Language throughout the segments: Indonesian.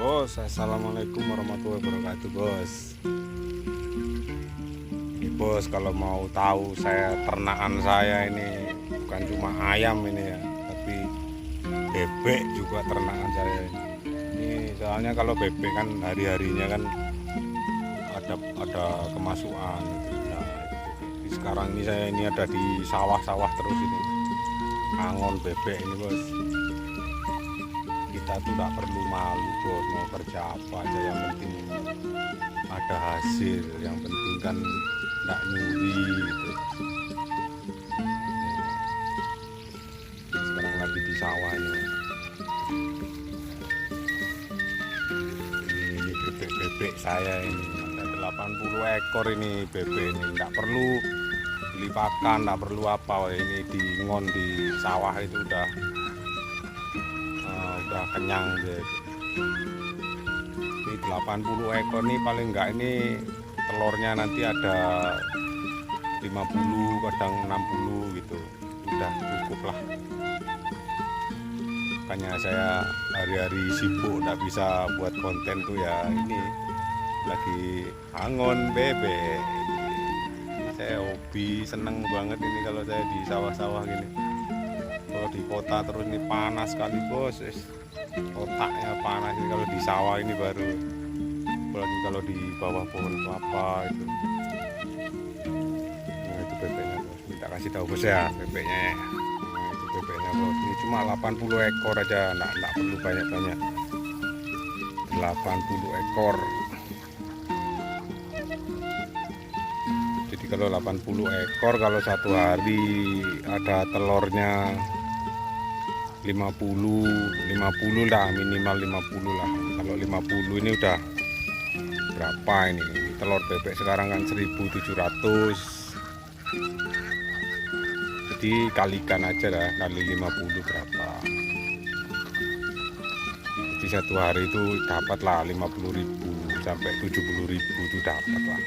Bos, assalamualaikum warahmatullahi wabarakatuh, bos. Ini bos, kalau mau tahu ternakan saya ini bukan cuma ayam ini ya, tapi bebek juga ternakan saya ini. Soalnya kalau bebek kan hari-harinya kan ada kemasukan gitu. Nah, sekarang ini saya ini ada di sawah-sawah terus ini, angon bebek ini bos. Kita tuh nggak perlu malu bos, mau kerja apa aja yang penting ada hasil, yang penting kan nggak nyuri gitu. Sekarang lagi di sawah ini bebek saya ini ada 80 ekor ini bebek ini, nggak perlu beli pakan, nggak perlu apa, ini dingon di sawah itu udah kenyang deh. Ini 80 ekor nih, paling enggak ini telurnya nanti ada 50 kadang 60 gitu, udah cukup lah. Makanya saya hari-hari sibuk nggak bisa buat konten tuh ya, ini lagi angon bebek. Saya hobi, seneng banget ini kalau saya di sawah-sawah gini. Kalau di kota terus ini panas sekali bos, otaknya panas ini. Kalau di sawah ini baru, apalagi kalau di bawah pohon kelapa itu. Nah itu bebeknya bos, kita kasih tahu bos ya bebeknya. Nah itu bebeknya bos, ini cuma 80 ekor aja, nggak perlu banyak-banyak. 80 ekor. Jadi kalau 80 ekor, kalau satu hari ada telurnya 50 lah, minimal 50 lah. Kalau 50 ini udah berapa ini? Telur bebek sekarang kan 1.700. Jadi kalikan aja lah, kali 50 berapa. Jadi satu hari itu dapat lah 50.000 sampai 70.000 itu dapat lah.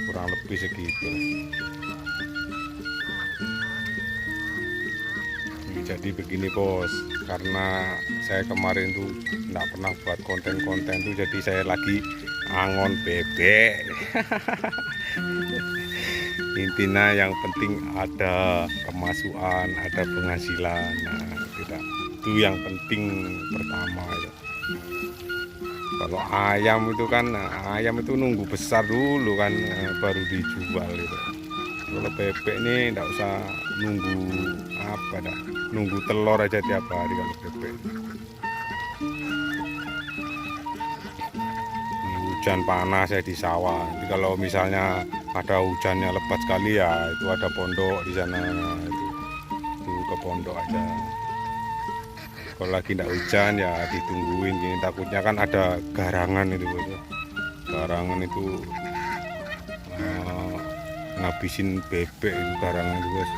Kurang lebih segitu. Jadi begini bos, karena saya kemarin tuh nggak pernah buat konten-konten tuh, jadi saya lagi angon bebek. Intinya yang penting ada kemasukan, ada penghasilan. Nah, itu yang penting pertama ya. Kalau ayam itu kan, ayam itu nunggu besar dulu kan, baru dijual gitu. Kalau bebek ini nggak usah nunggu apa dah, nunggu telur aja tiap hari kalau bebek. Ini hujan panas ya di sawah. Jadi kalau misalnya ada hujannya lebat sekali ya, itu ada pondok di sana, itu ke pondok aja. Kalau lagi tidak hujan ya ditungguin gini, takutnya kan ada garangan itu bos. Garangan itu ngabisin bebek itu, garangan itu bos.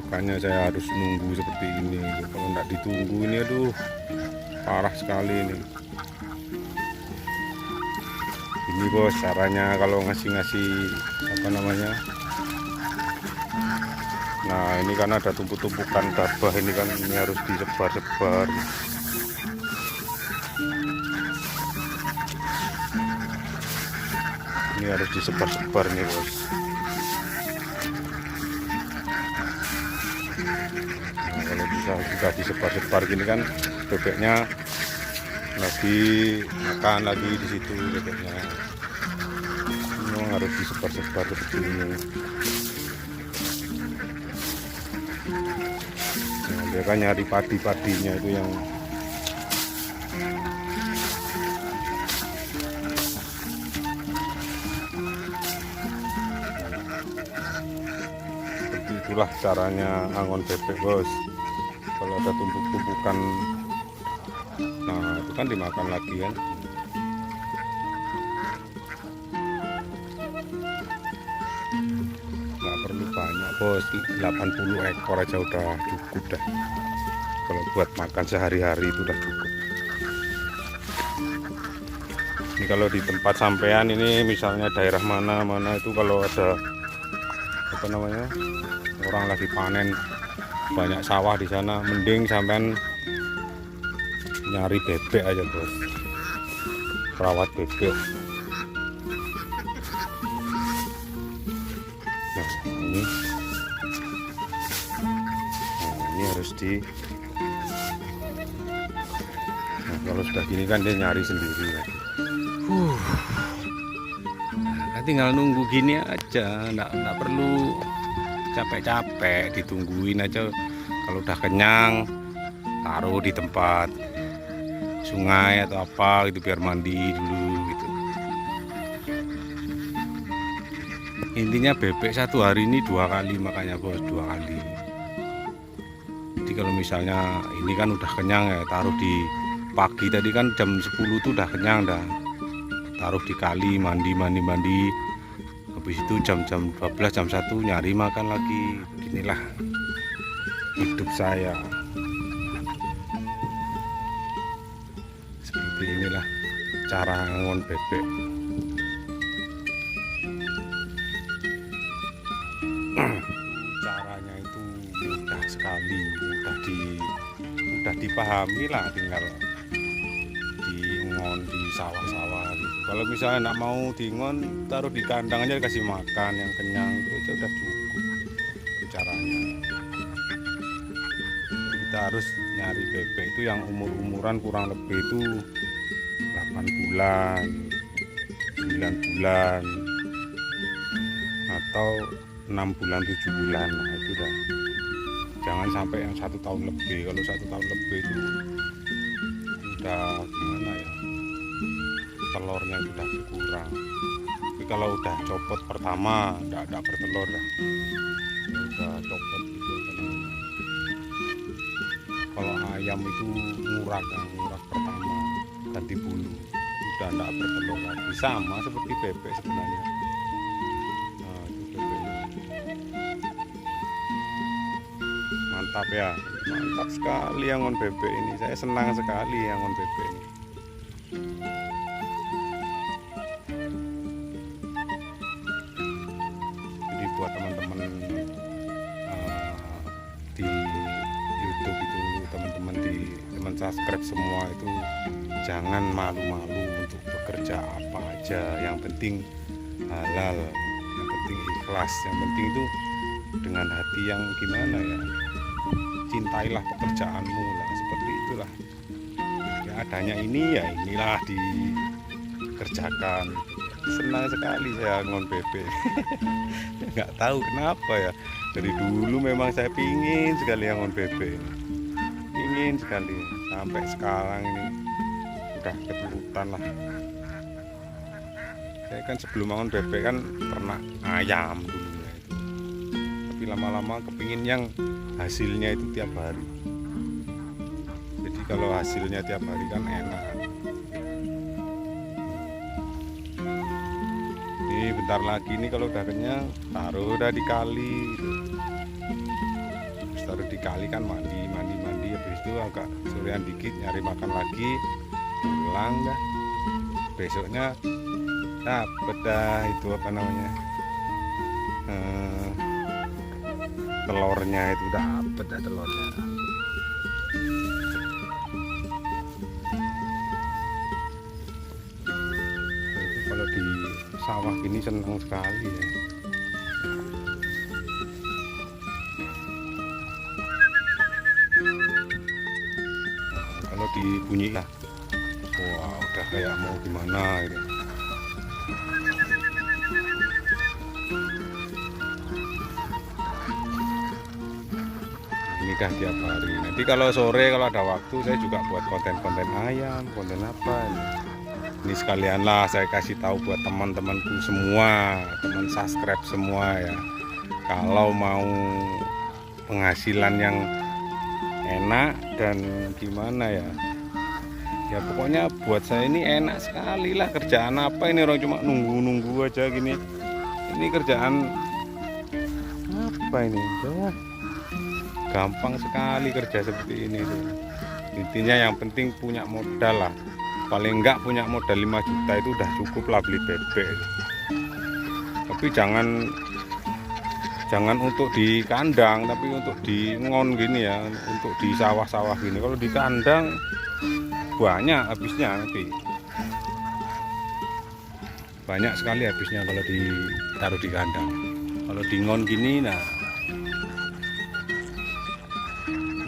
Makanya saya harus nunggu seperti ini. Kalau tidak ditunggu ini aduh parah sekali ini. Ini bos caranya kalau ngasih apa namanya. Nah ini kan ada tumpuk-tumpukan gabah ini kan, ini harus disebar-sebar. Ini harus disebar-sebar nih bos. Nah, kalau bisa sudah disebar-sebar gini kan bebeknya lagi makan lagi di situ bebeknya. Memang harus disebar-sebar seperti ini. Nah, dia kan nyari padi-padinya itu yang itulah caranya angon bebek bos. Kalau ada tumpuk-tumpukan, nah itu kan dimakan lagi kan. Nggak perlu banyak bos, 80 ekor aja udah cukup dah. Kalau buat makan sehari-hari itu udah cukup. Ini kalau di tempat sampean ini, misalnya daerah mana-mana itu kalau ada apa namanya, orang lagi panen banyak sawah di sana, mending sampean nyari bebek aja bos, perawat bebek. Nah ini harus di, nah, kalau sudah gini kan dia nyari sendiri lagi. Nah, tinggal nunggu gini aja, nggak perlu capek-capek, ditungguin aja. Kalau udah kenyang taruh di tempat sungai atau apa gitu biar mandi dulu gitu. Intinya bebek satu hari ini 2 kali, makanya bos 2 kali. Jadi kalau misalnya ini kan udah kenyang ya, taruh di pagi tadi kan jam 10 tuh udah kenyang dah, taruh di kali mandi, habis itu jam 12 jam 1 nyari makan lagi. Beginilah hidup saya. Seperti inilah cara ngon bebek. Caranya itu mudah sekali, mudah dipahami lah, tinggal diengon di sawah-sawah gitu. Kalau misalnya nggak mau diengon, taruh di kandang aja, dikasih makan yang kenyang itu aja udah cukup. Itu caranya. Kita harus nyari bebek itu yang umuran kurang lebih itu 8 bulan 9 bulan atau 6 bulan 7 bulan. Nah itu dah, jangan sampai yang 1 tahun lebih. Kalau 1 tahun lebih itu udah gimana ya, telurnya udah berkurang. Tapi kalau udah copot pertama enggak bertelur dah, udah copot gitu. Kalau ayam itu ngurak pertama ganti bulu, udah enggak bertelur lagi. Sama seperti bebek sebenarnya. Nah itu bebeknya mantap ya, mantap sekali angon bebek ini. Saya senang sekali angon bebek ini. Jadi buat teman-teman di YouTube itu, teman-teman subscribe semua itu, jangan malu-malu untuk bekerja apa aja. Yang penting halal, yang penting ikhlas, yang penting itu dengan hati yang gimana ya, cintailah pekerjaanmu lah, seperti itulah ya. Adanya ini ya inilah dikerjakan. Senang sekali saya ngon bebek. Nggak tahu kenapa ya, dari dulu memang saya pingin sekali ngon bebek, pingin sekali. Sampai sekarang ini udah keturutan lah. Saya kan sebelum ngon bebek kan ternak ayam dulunya itu, tapi lama-lama kepingin yang hasilnya itu tiap hari. Jadi kalau hasilnya tiap hari kan enak. Ini bentar lagi nih kalau udah kenyang taruh udah di kali gitu. Terus taruh di kali kan mandi, habis itu agak sorean dikit nyari makan lagi, pulang dah. Besoknya dapet dah itu apa namanya, telurnya itu dapet dah telurnya. Itu kalau di sawah gini senang sekali ya. Kalau dibunyi lah, wah udah kayak mau gimana gitu. Ini dah tiap hari. Nanti kalau sore kalau ada waktu saya juga buat konten-konten ayam, konten apa ini. Ini sekalianlah saya kasih tahu buat teman-temanku semua, teman subscribe semua ya. Kalau mau penghasilan yang enak dan gimana ya, ya pokoknya buat saya ini enak sekali lah. Kerjaan apa ini, orang cuma nunggu-nunggu aja gini. Ini kerjaan apa ini? Ya, gampang sekali kerja seperti ini tuh. Intinya yang penting punya modal lah. Paling enggak punya modal 5 juta itu udah cukup lah beli bebek. Tapi jangan untuk di kandang, tapi untuk di ngon gini ya, untuk di sawah-sawah gini. Kalau di kandang banyak habisnya nanti. Banyak sekali habisnya kalau ditaruh di kandang. Kalau dingon gini, nah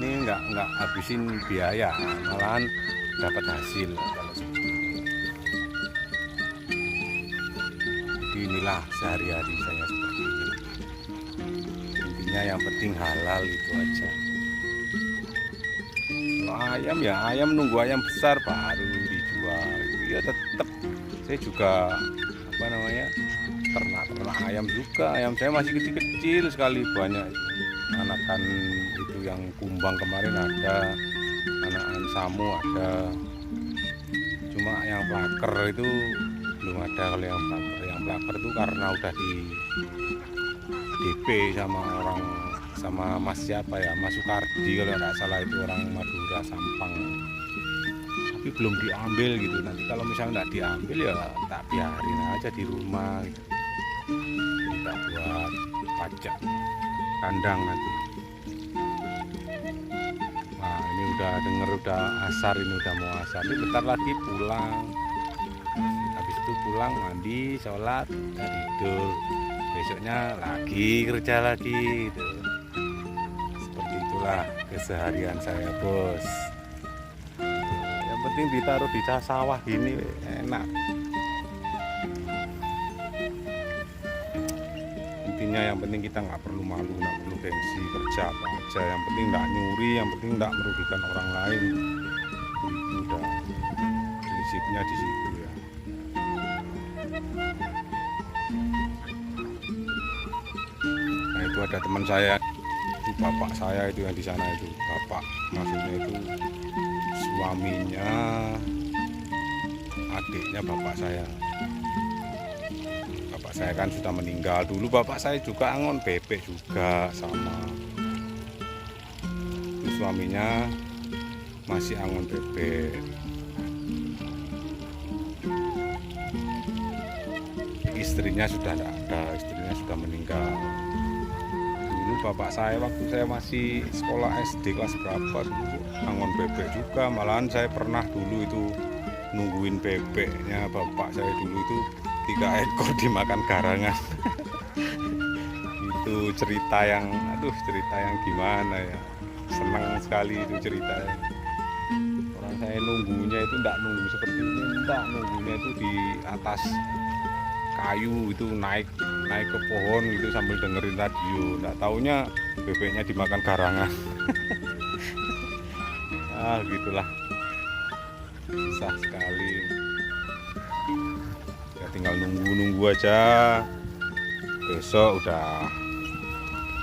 ini nggak habisin biaya, malahan dapat hasil kalau seperti ini. Jadi inilah sehari-hari saya seperti ini. Intinya yang penting halal itu aja. Kalau ayam ya ayam nunggu ayam besar baru dijual. Ya tetap saya juga ternak ayam juga. Ayam saya masih kecil-kecil sekali, banyak anakan itu yang kumbang kemarin ada, anakan samu ada, cuma yang plaker itu belum ada. Kalau yang plaker itu karena udah di DP sama Mas siapa ya, Mas Sukardi kalau nggak salah, itu orang Madura Sampang, tapi belum diambil gitu. Nanti kalau misalnya nggak diambil ya tak biarin aja di rumah gitu. Kita buat pajak kandang nanti. Nah ini udah denger udah asar, ini udah mau asar, ini bentar lagi pulang. Habis itu pulang mandi, sholat, dan tidur. Besoknya lagi kerja lagi gitu. Seperti itulah keseharian saya, bos. Yang penting ditaruh di sawah gini enak. Intinya yang penting kita nggak perlu malu, nggak perlu gengsi, kerja apa aja. Yang penting nggak nyuri, yang penting nggak merugikan orang lain. Itu udah prinsipnya di situ ya. Nah itu ada teman saya, itu bapak saya itu yang di sana itu, bapak maksudnya itu suaminya adiknya bapak saya. Bapak saya kan sudah meninggal. Dulu bapak saya juga angon bebek juga sama. Itu suaminya masih angon bebek. Istrinya sudah tidak ada, istrinya sudah meninggal. Dulu bapak saya waktu saya masih sekolah SD kelas berapa dulu angon bebek juga. Malahan saya pernah dulu itu nungguin bebeknya bapak saya dulu itu 3 ekor dimakan garangan. Itu cerita yang gimana ya, senang sekali itu ceritanya. Orang saya nunggunya itu enggak nunggu seperti ini, enggak, nunggunya itu di atas kayu itu, naik ke pohon gitu sambil dengerin radio. Enggak taunya bebeknya dimakan garangan. Gitulah, susah sekali. Tinggal nunggu aja, besok udah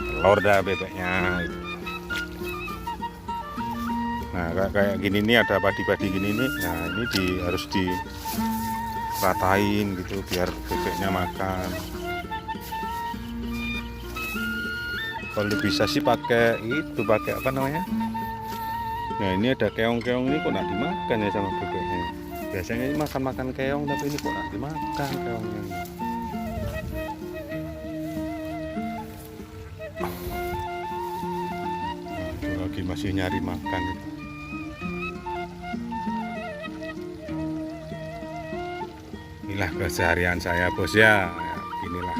telur dah bebeknya gitu. Nah kayak gini nih, ada padi-padi gini nih. Nah ini harus diratain gitu biar bebeknya makan. Kalau bisa sih pakai apa namanya, nah ini ada keong-keong ini kok nggak dimakan ya sama bebeknya. Biasanya ini makan keong, tapi ini kok nggak dimakan keongnya. Nah, lagi masih nyari makan itu. Inilah keseharian saya, bos ya. Inilah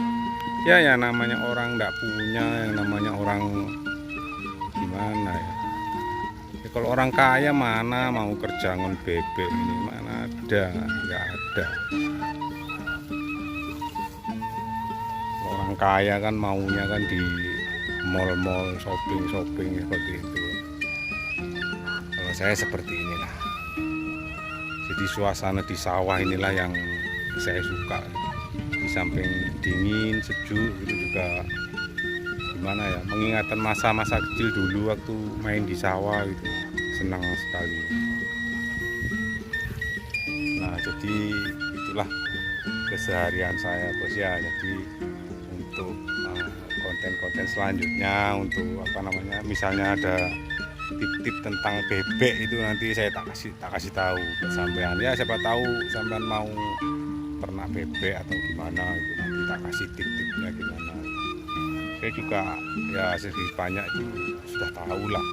ya, yang namanya orang nggak punya, yang namanya orang gimana ya. Kalau orang kaya mana mau kerja ngon bebek ini, mana ada, nggak ada. Orang kaya kan maunya kan di mall-mall, shopping seperti itu. Kalau saya seperti inilah. Jadi suasana di sawah inilah yang saya suka. Di samping dingin, sejuk, itu juga gimana ya, mengingatkan masa-masa kecil dulu waktu main di sawah gitu. Senang sekali. Nah jadi itulah keseharian saya, bos ya. Jadi untuk konten-konten selanjutnya, untuk apa namanya, misalnya ada tip-tip tentang bebek itu nanti saya tak kasih tahu ke sampean ya. Siapa tahu sampean mau ternak bebek atau gimana gitu, nanti tak kasih tip-tipnya gimana. Saya juga ya sedikit banyak itu sudah tahu lah,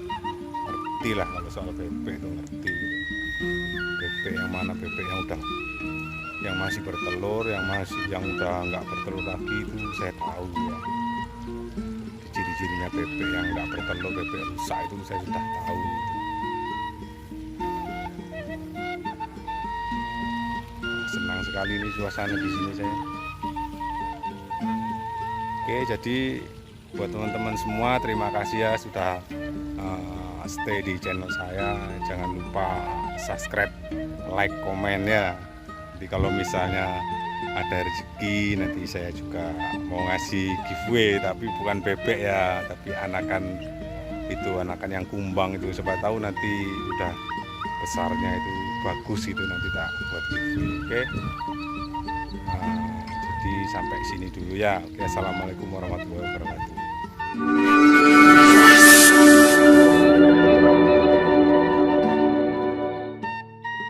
ngerti lah kalau soal bebek itu ngerti gitu. bebek yang mana, bebek yang masih bertelur, yang udah nggak bertelur lagi itu saya tahu ya. Ciri-cirinya bebek yang nggak bertelur, bebek rusak itu saya sudah tahu. Senang sekali ini suasana di sini saya. Oke, jadi buat teman-teman semua terima kasih ya sudah stay di channel saya. Jangan lupa subscribe, like, komen ya. Jadi kalau misalnya ada rezeki nanti saya juga mau ngasih giveaway, tapi bukan bebek ya, tapi anakan yang kumbang itu. Siapa tahu nanti udah besarnya itu bagus itu, nanti tak buat giveaway. Oke. Jadi sampai sini dulu ya. Oke, assalamualaikum warahmatullahi wabarakatuh.